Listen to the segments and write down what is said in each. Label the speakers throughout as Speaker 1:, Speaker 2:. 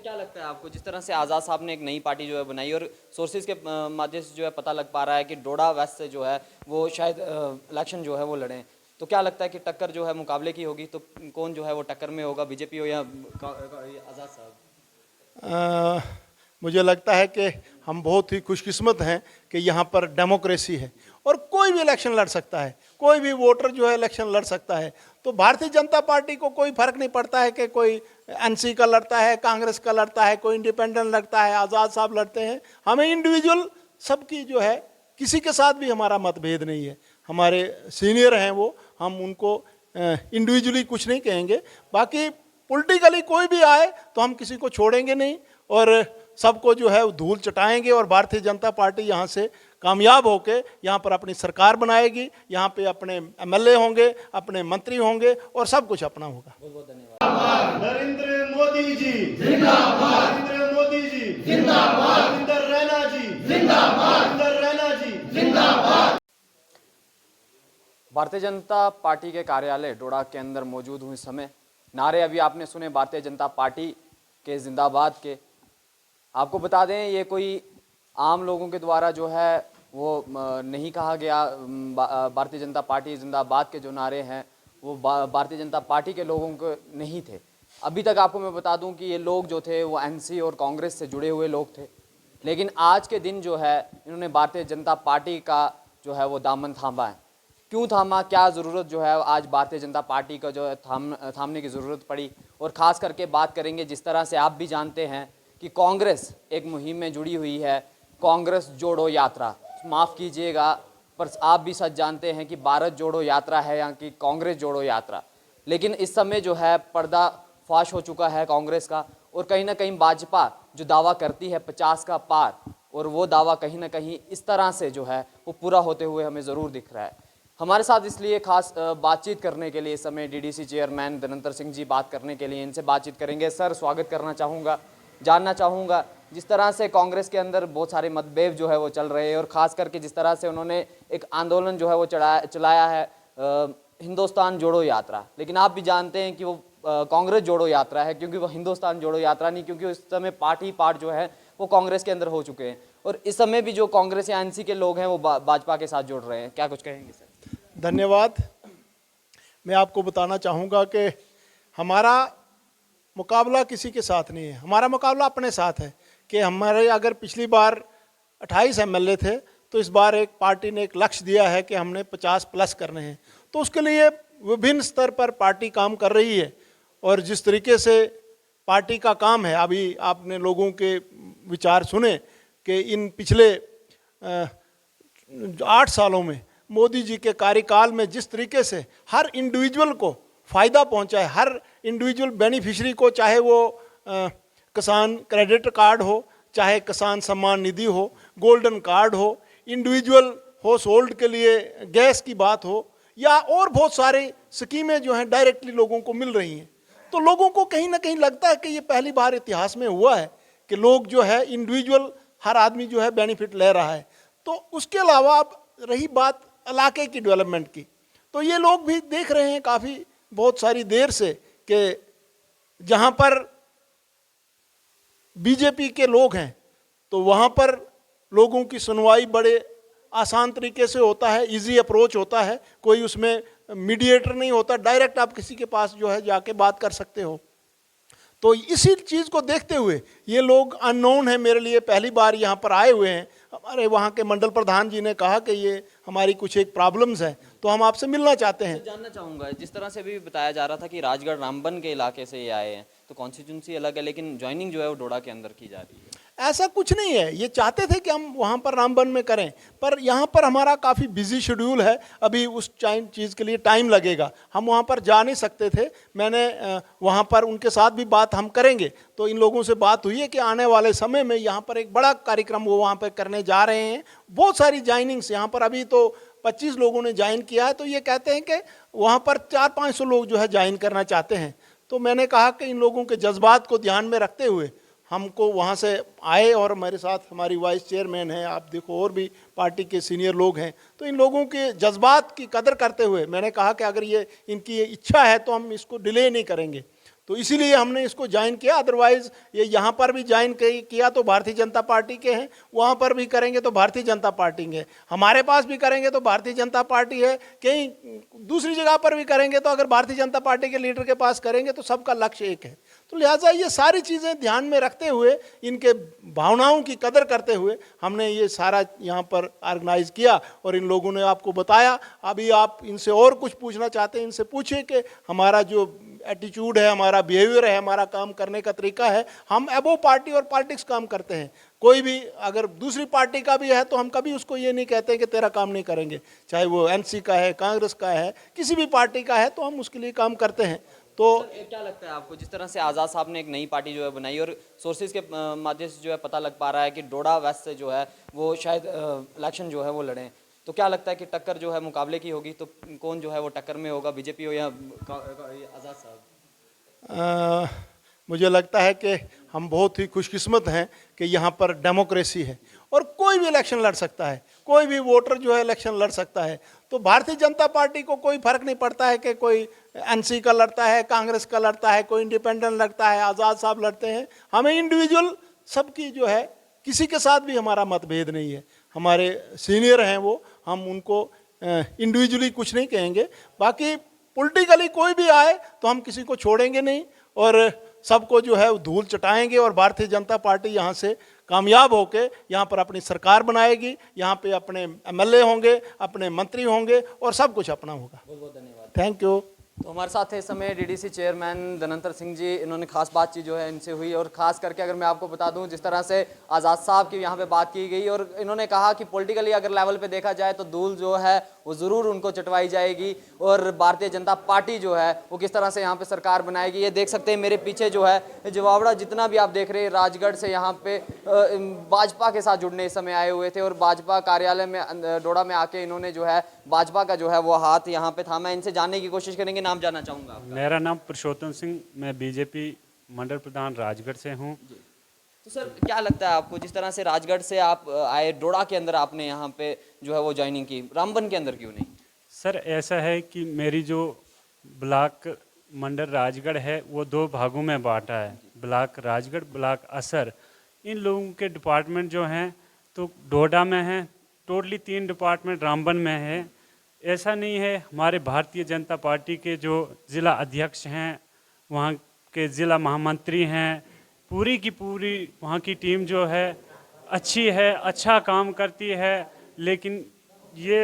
Speaker 1: क्या लगता है आपको, जिस तरह से आज़ाद साहब ने एक नई पार्टी जो है बनाई और सोर्सेज के माध्यम से जो है पता लग पा रहा है कि डोडा वेस्ट से जो है वो शायद इलेक्शन जो है वो लड़ें, तो क्या लगता है कि टक्कर जो है मुकाबले की होगी, तो कौन जो है वो टक्कर में होगा, बीजेपी हो या आज़ाद साहब?
Speaker 2: अ, मुझे लगता है कि हम बहुत ही खुशकिस्मत हैं कि यहाँ पर डेमोक्रेसी है और कोई भी इलेक्शन लड़ सकता है, कोई भी वोटर जो है इलेक्शन लड़ सकता है। तो भारतीय जनता पार्टी को कोई फर्क नहीं पड़ता है कि कोई एनसी का लड़ता है, कांग्रेस का लड़ता है, कोई इंडिपेंडेंट लड़ता है, आज़ाद साहब लड़ते हैं। हमें इंडिविजुअल सबकी जो है, किसी के साथ भी हमारा मतभेद नहीं है। हमारे सीनियर हैं वो, हम उनको इंडिविजुअली कुछ नहीं कहेंगे। बाकी पॉलिटिकली कोई भी आए तो हम किसी को छोड़ेंगे नहीं और सबको जो है धूल चटाएंगे और भारतीय जनता पार्टी यहाँ से कामयाब होके यहाँ पर अपनी सरकार बनाएगी, यहाँ पे अपने एमएलए होंगे, अपने मंत्री होंगे और सब कुछ अपना होगा।
Speaker 1: बहुत बहुत धन्यवाद।
Speaker 3: नरेंद्र मोदी जी जिंदाबाद, नरेंद्र मोदी जी जिंदाबाद, नरेंद्र रैना जी जिंदाबाद, नरेंद्र रैना जी जिंदाबाद।
Speaker 1: भारतीय जनता पार्टी के कार्यालय डोडा के अंदर मौजूद हूँ इस समय। नारे अभी आपने सुने भारतीय जनता पार्टी के जिंदाबाद के। आपको बता दें ये कोई आम लोगों के द्वारा जो है वो नहीं कहा गया। भारतीय जनता पार्टी जिंदाबाद के जो नारे हैं वो भारतीय जनता पार्टी के लोगों को नहीं थे। अभी तक आपको मैं बता दूं कि ये लोग जो थे वो एनसी और कांग्रेस से जुड़े हुए लोग थे, लेकिन आज के दिन जो है इन्होंने भारतीय जनता पार्टी का जो है वो दामन थामा है। क्यों थामा, क्या ज़रूरत जो है आज भारतीय जनता पार्टी का जो है थामने की ज़रूरत पड़ी, और ख़ास करके बात करेंगे जिस तरह से आप भी जानते हैं कि कांग्रेस एक मुहिम में जुड़ी हुई है, कांग्रेस जोड़ो यात्रा। माफ़ कीजिएगा पर आप भी सच जानते हैं कि भारत जोड़ो यात्रा है या कि कांग्रेस जोड़ो यात्रा। लेकिन इस समय जो है पर्दा फाश हो चुका है कांग्रेस का, और कहीं ना कहीं भाजपा जो दावा करती है 50 का पार, और वो दावा कहीं ना कहीं इस तरह से जो है वो पूरा होते हुए हमें ज़रूर दिख रहा है। हमारे साथ इसलिए खास बातचीत करने के लिए इस समय डीडीसी चेयरमैन धनंतर सिंह जी बात करने के लिए, इनसे बातचीत करेंगे। सर, स्वागत करना चाहूँगा, जानना चाहूँगा जिस तरह से कांग्रेस के अंदर बहुत सारे मतभेद जो है वो चल रहे हैं, और ख़ास करके जिस तरह से उन्होंने एक आंदोलन जो है वो चलाया है हिंदुस्तान जोड़ो यात्रा। लेकिन आप भी जानते हैं कि वो कांग्रेस जोड़ो यात्रा है, क्योंकि वो हिंदुस्तान जोड़ो यात्रा नहीं, क्योंकि उस समय पार्टी पार्ट जो है वो कांग्रेस के अंदर हो चुके हैं, और इस समय भी जो कांग्रेस या एनसी के लोग हैं वो भाजपा के साथ जुड़ रहे हैं। क्या कुछ कहेंगे सर?
Speaker 2: धन्यवाद। मैं आपको बताना चाहूँगा कि हमारा मुकाबला किसी के साथ नहीं है, हमारा मुकाबला अपने साथ है। कि हमारे अगर पिछली बार 28 एमएलए थे तो इस बार एक पार्टी ने एक लक्ष्य दिया है कि हमने 50 प्लस करने हैं। तो उसके लिए विभिन्न स्तर पर पार्टी काम कर रही है, और जिस तरीके से पार्टी का काम है, अभी आपने लोगों के विचार सुने कि इन पिछले 8 सालों में मोदी जी के कार्यकाल में जिस तरीके से हर इंडिविजुअल को फ़ायदा पहुंचा है, हर इंडिविजुअल बेनिफिशरी को, चाहे वो किसान क्रेडिट कार्ड हो, चाहे किसान सम्मान निधि हो, गोल्डन कार्ड हो, इंडिविजुअल हाउस होल्ड के लिए गैस की बात हो, या और बहुत सारे स्कीमें जो हैं डायरेक्टली लोगों को मिल रही हैं। तो लोगों को कहीं ना कहीं लगता है कि ये पहली बार इतिहास में हुआ है कि लोग जो है इंडिविजुअल हर आदमी जो है बेनिफिट ले रहा है। तो उसके अलावा अब रही बात इलाके की डेवलपमेंट की, तो ये लोग भी देख रहे हैं काफ़ी बहुत सारी देर से कि जहाँ पर बीजेपी के लोग हैं तो वहाँ पर लोगों की सुनवाई बड़े आसान तरीके से होता है, इजी अप्रोच होता है, कोई उसमें मीडिएटर नहीं होता, डायरेक्ट आप किसी के पास जो है जाके बात कर सकते हो। तो इसी चीज़ को देखते हुए ये लोग अननोन है मेरे लिए, पहली बार यहाँ पर आए हुए हैं। हमारे वहाँ के मंडल प्रधान जी ने कहा कि ये हमारी कुछ एक प्रॉब्लम्स है, तो हम आपसे मिलना चाहते हैं।
Speaker 1: जानना चाहूँगा, जिस तरह से अभी बताया जा रहा था कि राजगढ़ रामबन के इलाके से ये आए हैं, तो कॉन्स्टिट्यूंसी अलग है लेकिन ज्वाइनिंग जो है वो डोडा के अंदर की जा रही है।
Speaker 2: ऐसा कुछ नहीं है, ये चाहते थे कि हम वहाँ पर रामबन में करें, पर यहाँ पर हमारा काफ़ी बिजी शेड्यूल है, अभी उस चीज़ के लिए टाइम लगेगा, हम वहाँ पर जा नहीं सकते थे। मैंने वहाँ पर उनके साथ भी बात हम करेंगे, तो इन लोगों से बात हुई है कि आने वाले समय में यहाँ पर एक बड़ा कार्यक्रम वो वहाँ पर करने जा रहे हैं। बहुत सारी ज्वाइनिंग्स यहाँ पर, अभी तो 25 लोगों ने ज्वाइन किया है, तो ये कहते हैं कि वहाँ पर 400-500 लोग जो है ज्वाइन करना चाहते हैं। तो मैंने कहा कि इन लोगों के जज्बात को ध्यान में रखते हुए हमको वहाँ से आए, और मेरे साथ हमारी वाइस चेयरमैन है, आप देखो और भी पार्टी के सीनियर लोग हैं, तो इन लोगों के जज्बात की कदर करते हुए मैंने कहा कि अगर ये इनकी ये इच्छा है तो हम इसको डिले नहीं करेंगे। तो इसीलिए हमने इसको ज्वाइन किया। अदरवाइज ये यहाँ पर भी ज्वाइन किया तो भारतीय जनता पार्टी के हैं, वहाँ पर भी करेंगे तो भारतीय जनता पार्टी के, हमारे पास भी करेंगे तो भारतीय जनता पार्टी है, कहीं दूसरी जगह पर भी करेंगे तो अगर भारतीय जनता पार्टी के लीडर के पास करेंगे तो सबका लक्ष्य एक है। तो लिहाजा ये सारी चीज़ें ध्यान में रखते हुए, इनके भावनाओं की कदर करते हुए हमने ये सारा यहाँ पर ऑर्गेनाइज किया और इन लोगों ने आपको बताया। अभी आप इनसे और कुछ पूछना चाहते हैं, इनसे पूछिए कि हमारा जो एटीट्यूड है, हमारा बिहेवियर है, हमारा काम करने का तरीका है, हम अबो पार्टी और पॉलिटिक्स काम करते हैं। कोई भी अगर दूसरी पार्टी का भी है तो हम कभी उसको ये नहीं कहते कि तेरा काम नहीं करेंगे, चाहे वो एनसी का है, कांग्रेस का है, किसी भी पार्टी का है, तो हम उसके लिए काम करते हैं। तो
Speaker 1: क्या लगता है आपको, जिस तरह से आज़ाद साहब ने एक नई पार्टी जो है बनाई और सोर्सेज के माध्यम से जो है पता लग पा रहा है कि डोडा वेस्ट से जो है वो शायद इलेक्शन जो है वो लड़ें, तो क्या लगता है कि टक्कर जो है मुकाबले की होगी, तो कौन जो है वो टक्कर में होगा, बीजेपी हो या आज़ाद साहब?
Speaker 2: मुझे लगता है कि हम बहुत ही खुशकिस्मत हैं कि यहाँ पर डेमोक्रेसी है और कोई भी इलेक्शन लड़ सकता है, कोई भी वोटर जो है इलेक्शन लड़ सकता है। तो भारतीय जनता पार्टी को कोई फर्क नहीं पड़ता है कि कोई एनसी का लड़ता है, कांग्रेस का लड़ता है, कोई इंडिपेंडेंट लड़ता है, आज़ाद साहब लड़ते हैं। हमें इंडिविजुअल सबकी जो है, किसी के साथ भी हमारा मतभेद नहीं है। हमारे सीनियर हैं वो, हम उनको इंडिविजुअली कुछ नहीं कहेंगे। बाकी पॉलिटिकली कोई भी आए तो हम किसी को छोड़ेंगे नहीं और सबको जो है धूल चटाएंगे और भारतीय जनता पार्टी यहाँ से कामयाब होके यहाँ पर अपनी सरकार बनाएगी, यहाँ पे अपने एमएलए होंगे, अपने मंत्री होंगे और सब कुछ अपना होगा।
Speaker 1: बहुत बहुत धन्यवाद।
Speaker 2: Thank you.
Speaker 1: तो हमारे साथ इस समय डीडीसी चेयरमैन धनंतर सिंह जी, इन्होंने खास बातचीत जो है इनसे हुई और ख़ास करके अगर मैं आपको बता दूं, जिस तरह से आज़ाद साहब की यहाँ पे बात की गई और इन्होंने कहा कि पॉलिटिकली अगर लेवल पे देखा जाए तो धूल जो है वो ज़रूर उनको चटवाई जाएगी और भारतीय जनता पार्टी जो है वो किस तरह से यहाँ पे सरकार बनाएगी। ये देख सकते हैं मेरे पीछे जो है जवाबड़ा जितना भी आप देख रहे हैं, राजगढ़ से यहाँ पे भाजपा के साथ जुड़ने इस समय आए हुए थे और भाजपा कार्यालय में डोडा में आके इन्होंने जो है भाजपा का जो है वो हाथ यहाँ पे थामा। इनसे जानने की कोशिश करेंगे, नाम जानना चाहूँगा आपका।
Speaker 4: मेरा नाम पुरुषोत्तम सिंह, मैं बीजेपी मंडल प्रधान राजगढ़ से हूँ।
Speaker 1: तो सर क्या लगता है आपको, जिस तरह से राजगढ़ से आप आए, डोडा के अंदर आपने यहाँ पे जो है वो ज्वाइनिंग की, रामबन के अंदर क्यों नहीं?
Speaker 4: सर ऐसा है कि मेरी जो ब्लॉक मंडल राजगढ़ है वो दो भागों में बांटा है, ब्लॉक राजगढ़, ब्लॉक असर। इन लोगों के डिपार्टमेंट जो हैं तो डोडा में हैं, टोटली 3 डिपार्टमेंट रामबन में है। ऐसा नहीं है, हमारे भारतीय जनता पार्टी के जो ज़िला अध्यक्ष हैं, वहाँ के ज़िला महामंत्री हैं, पूरी की पूरी वहाँ की टीम जो है अच्छी है, अच्छा काम करती है। लेकिन ये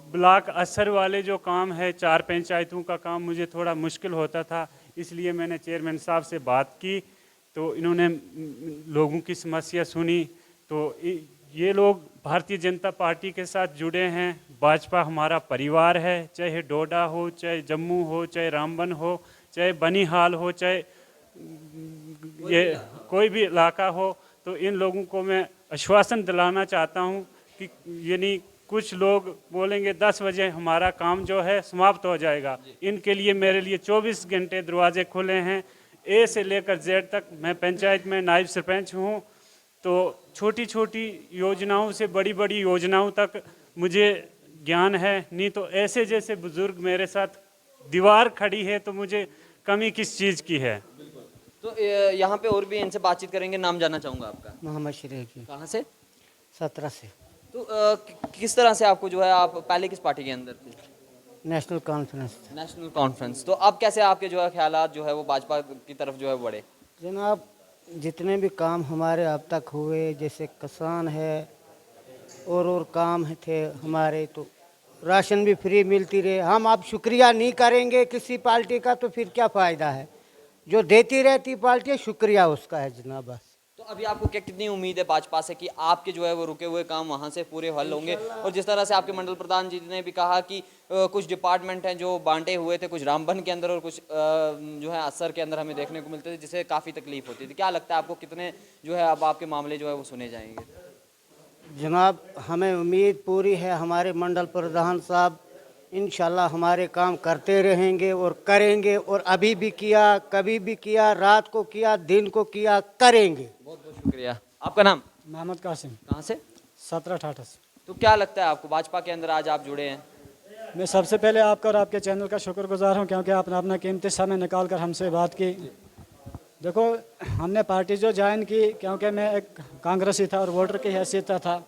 Speaker 4: ब्लॉक असर वाले जो काम है, 4 पंचायतों का काम मुझे थोड़ा मुश्किल होता था, इसलिए मैंने चेयरमैन साहब से बात की तो इन्होंने लोगों की समस्या सुनी। तो ये लोग भारतीय जनता पार्टी के साथ जुड़े हैं, भाजपा हमारा परिवार है, चाहे डोडा हो, चाहे जम्मू हो, चाहे रामबन हो, चाहे बनिहाल हो, चाहे ये कोई भी इलाका हो। तो इन लोगों को मैं आश्वासन दिलाना चाहता हूं कि यानी कुछ लोग बोलेंगे 10 बजे हमारा काम जो है समाप्त हो जाएगा, इनके लिए मेरे लिए 24 घंटे दरवाजे खुले हैं। ए से लेकर जेड तक मैं पंचायत में नायब सरपंच हूँ, तो छोटी छोटी योजनाओं से बड़ी बड़ी योजनाओं तक मुझे ज्ञान है। नहीं तो ऐसे जैसे बुजुर्ग मेरे साथ दीवार खड़ी है तो मुझे कमी किस चीज़ की है।
Speaker 1: तो यहाँ पे और भी इनसे बातचीत करेंगे, नाम जानना चाहूँगा आपका।
Speaker 5: मोहम्मद शरीफ जी,
Speaker 1: कहाँ से?
Speaker 5: 17 से।
Speaker 1: तो किस तरह से आपको जो है, आप पहले किस पार्टी के अंदर थे?
Speaker 5: National conference.
Speaker 1: National conference. तो अब कैसे आपके जो है ख्यालात जो है वो भाजपा की तरफ जो है बढ़े?
Speaker 5: जनाब, जितने भी काम हमारे अब तक हुए, जैसे किसान है और काम थे हमारे, तो राशन भी फ्री मिलती रहे। हम अब शुक्रिया नहीं करेंगे किसी पार्टी का तो फिर क्या फ़ायदा है? जो देती रहती पार्टी है, शुक्रिया उसका है जनाब, बस।
Speaker 1: तो अभी आपको क्या कितनी उम्मीद है भाजपा से कि आपके जो है वो रुके हुए काम वहाँ से पूरे हल होंगे? और जिस तरह से आपके मंडल प्रधान जी ने भी कहा कि कुछ डिपार्टमेंट हैं जो बांटे हुए थे, कुछ रामबन के अंदर और कुछ जो है असर के अंदर हमें देखने को मिलते थे, जिससे काफ़ी तकलीफ होती थी। क्या लगता है आपको कितने जो है अब आपके मामले जो है वो सुने जाएंगे?
Speaker 5: जनाब, हमें उम्मीद पूरी है, हमारे मंडल प्रधान साहब इंशाल्लाह हमारे काम करते रहेंगे और करेंगे, और अभी भी किया, कभी भी किया, रात को किया, दिन को किया, करेंगे।
Speaker 1: बहुत बहुत शुक्रिया। आपका नाम?
Speaker 5: मोहम्मद कासिम,
Speaker 1: कहाँ से?
Speaker 5: 17 ठाठा से।
Speaker 1: तो क्या लगता है आपको, भाजपा के अंदर आज आप जुड़े हैं,
Speaker 6: मैं सबसे पहले आपका और आपके चैनल का शुक्रगुजार हूं, क्योंकि आपने अपना कीमती समय निकाल कर हमसे बात की। देखो, हमने पार्टी जो ज्वाइन की, क्योंकि मैं एक कांग्रेसी था और वोटर की हैसियत था।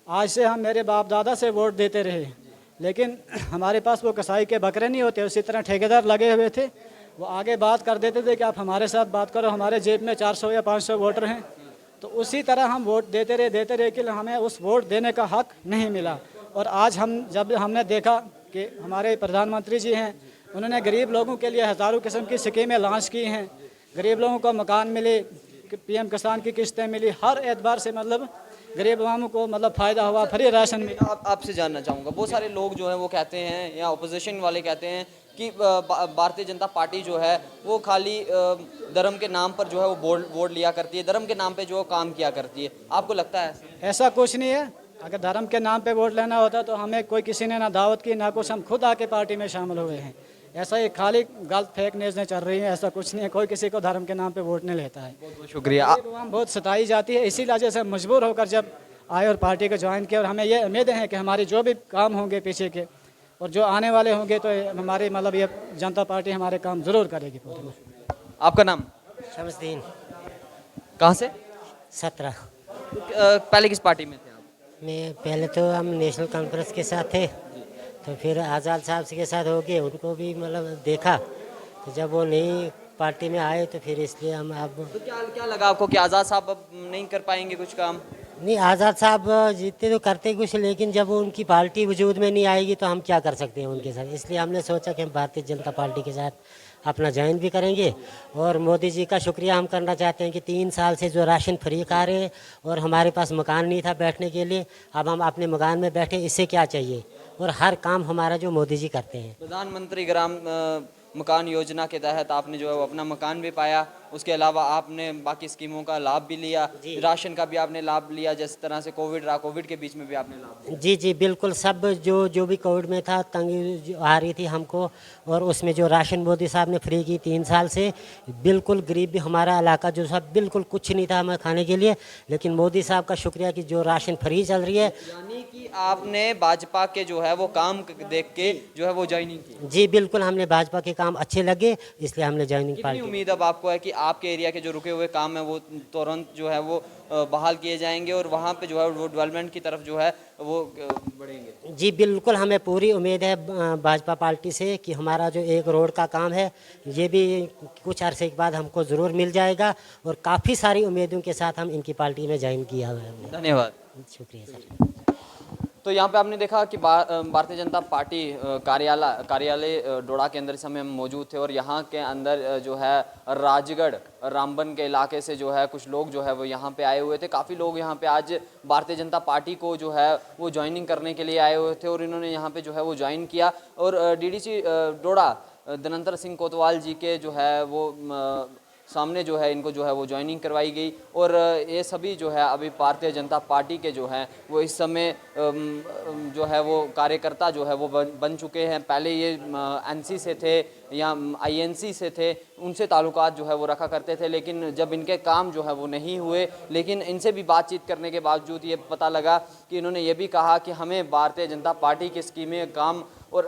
Speaker 6: आज से हम मेरे बाप दादा से वोट देते रहे, लेकिन हमारे पास वो कसाई के बकरे नहीं होते, उसी तरह ठेकेदार लगे हुए थे। वो आगे बात कर देते थे कि आप हमारे साथ बात करो, हमारे जेब में 400 या 500 वोटर हैं। तो उसी तरह हम वोट देते रहे कि हमें उस वोट देने का हक नहीं मिला। और आज जब हमने देखा कि हमारे प्रधानमंत्री जी हैं, उन्होंने गरीब लोगों के लिए हज़ारों किस्म की स्कीमें लॉन्च की हैं, गरीब लोगों को मकान मिले, पीएम किसान की किस्तें मिली, हर एतबार से मतलब गरीब आवामों को मतलब फ़ायदा हुआ, फ्री राशन मिला।
Speaker 1: आपसे जानना चाहूँगा, बहुत सारे लोग जो हैं वो कहते हैं, या अपोजिशन वाले कहते हैं कि भारतीय जनता पार्टी जो है वो खाली धर्म के नाम पर जो है वो वोट लिया करती है, धर्म के नाम पे जो काम किया करती है। आपको लगता है
Speaker 6: ऐसा कुछ नहीं है। अगर धर्म के नाम पे वोट लेना होता तो हमें कोई किसी ने ना दावत की ना कुछ, हम खुद आके पार्टी में शामिल हुए हैं। ऐसा ही खाली गलत फेक न्यूज़ चल रही है, ऐसा कुछ नहीं है। कोई किसी को धर्म के नाम पे वोट नहीं लेता है।
Speaker 1: बहुत बहुत शुक्रिया।
Speaker 6: हम बहुत सताई जाती है, इसी वजह से मजबूर होकर जब आए और पार्टी को ज्वाइन किया। और हमें ये उम्मीदें हैं कि हमारे जो भी काम होंगे पीछे के और जो आने वाले होंगे, तो हमारी मतलब ये जनता पार्टी हमारे काम ज़रूर करेगी पूरे।
Speaker 1: आपका नाम?
Speaker 5: शमसदीन।
Speaker 1: कहाँ से?
Speaker 5: 17।
Speaker 1: पहले किस पार्टी में थे आप?
Speaker 5: मैं पहले तो हम नेशनल कॉन्फ्रेंस के साथ थे, तो फिर आज़ाद साहब के साथ हो गए, उनको भी मतलब देखा। तो जब वो नई पार्टी में आए तो फिर इसलिए हम अब
Speaker 1: तो क्या लगा आपको कि आज़ाद साहब अब नहीं कर पाएंगे कुछ काम?
Speaker 5: नहीं, आज़ाद साहब जीतते तो करते कुछ, लेकिन जब उनकी पार्टी वजूद में नहीं आएगी तो हम क्या कर सकते हैं उनके साथ। इसलिए हमने सोचा कि हम भारतीय जनता पार्टी के साथ अपना ज्वाइन भी करेंगे। और मोदी जी का शुक्रिया हम करना चाहते हैं कि 3 साल से जो राशन फ्री खा रहे हैं और हमारे पास मकान नहीं था बैठने के लिए, अब हम अपने मकान में बैठे, इससे क्या चाहिए। और हर काम हमारा जो मोदी जी करते हैं।
Speaker 1: प्रधानमंत्री ग्राम मकान योजना के तहत आपने जो है वो अपना मकान भी पाया, उसके अलावा आपने बाकी स्कीमों का लाभ भी लिया, राशन का भी आपने लाभ लिया, जिस तरह से कोविड रहा, कोविड के बीच में भी आपने लाभ लिया।
Speaker 5: जी बिल्कुल, सब जो भी कोविड में था तंगी आ रही थी हमको, और उसमें जो राशन मोदी साहब ने फ्री की 3 साल से, बिल्कुल गरीब भी हमारा इलाका जो सब बिल्कुल कुछ नहीं था हमें खाने के लिए, लेकिन मोदी साहब का शुक्रिया कि जो राशन फ्री चल रही है।
Speaker 1: यानी कि आपने भाजपा के जो है वो काम देख के जो है वो ज्वाइनिंग की?
Speaker 5: जी बिल्कुल, हमने भाजपा के काम अच्छे लगे, इसलिए हमने ज्वाइनिंग
Speaker 1: कितनी
Speaker 5: पार्टी।
Speaker 1: उम्मीद अब आपको है कि आपके एरिया के जो रुके हुए काम है वो तुरंत जो है वो बहाल किए जाएंगे और वहाँ पे जो है वो डेवलपमेंट की तरफ जो है वो बढ़ेंगे?
Speaker 5: जी बिल्कुल, हमें पूरी उम्मीद है भाजपा पार्टी से कि हमारा जो एक रोड का काम है ये भी कुछ अरसे के बाद हमको ज़रूर मिल जाएगा। और काफ़ी सारी उम्मीदों के साथ हम इनकी पार्टी में ज्वाइन किया हुआ है।
Speaker 1: धन्यवाद।
Speaker 5: शुक्रिया सर।
Speaker 1: तो यहाँ पे आपने देखा कि भारतीय जनता पार्टी कार्यालय डोडा के अंदर इस समय हम मौजूद थे और यहाँ के अंदर जो है राजगढ़ रामबन के इलाके से जो है कुछ लोग जो है वो यहाँ पे आए हुए थे। काफ़ी लोग यहाँ पे आज भारतीय जनता पार्टी को जो है वो ज्वाइनिंग करने के लिए आए हुए थे और इन्होंने यहाँ पे जो है वो ज्वाइन किया। और डीडीसी डोडा धनंतर सिंह कोतवाल जी के जो है वो सामने जो है इनको जो है वो ज्वाइनिंग करवाई गई। और ये सभी जो है अभी भारतीय जनता पार्टी के जो हैं वो इस समय जो है वो कार्यकर्ता जो है वो बन चुके हैं। पहले ये एनसी से थे या आईएनसी से थे, उनसे ताल्लुकात जो है वो रखा करते थे, लेकिन जब इनके काम जो है वो नहीं हुए, लेकिन इनसे भी बातचीत करने के बावजूद ये पता लगा कि इन्होंने ये भी कहा कि हमें भारतीय जनता पार्टी की स्कीमें काम और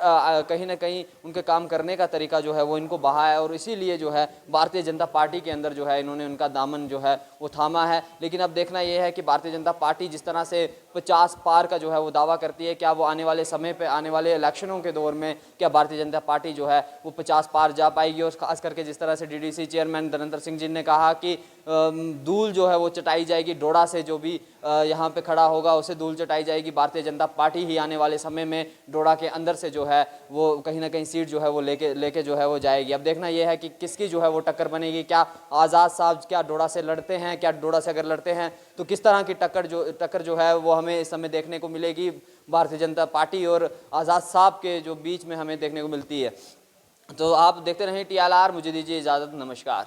Speaker 1: कहीं ना कहीं उनके काम करने का तरीका जो है वो इनको बहा है और इसीलिए जो है भारतीय जनता पार्टी के अंदर जो है इन्होंने उनका दामन जो है वो थामा है। लेकिन अब देखना ये है कि भारतीय जनता पार्टी जिस तरह से 50 पार का जो है वो दावा करती है, क्या वो आने वाले समय पे आने वाले इलेक्शनों के दौर में क्या भारतीय जनता पार्टी जो है वो 50 पार जा पाएगी। और ख़ास करके जिस तरह से डीडीसी चेयरमैन धनंतर सिंह जी ने कहा कि धूल जो है वो चटाई जाएगी, डोडा से जो भी यहाँ पे खड़ा होगा उसे धूल चटाई जाएगी। भारतीय जनता पार्टी ही आने वाले समय में डोडा के अंदर से जो है वो कहीं ना कहीं सीट जो है वो लेके जो है वो जाएगी। अब देखना यह है कि किसकी जो है वो टक्कर बनेगी। क्या आज़ाद साहब क्या डोडा से लड़ते हैं, क्या डोडा से अगर लड़ते हैं तो किस तरह की टक्कर जो है वो हमें इस समय देखने को मिलेगी भारतीय जनता पार्टी और आज़ाद साहब के जो बीच में हमें देखने को मिलती है। तो आप देखते रहें TLR, मुझे दीजिए इजाज़त, नमस्कार।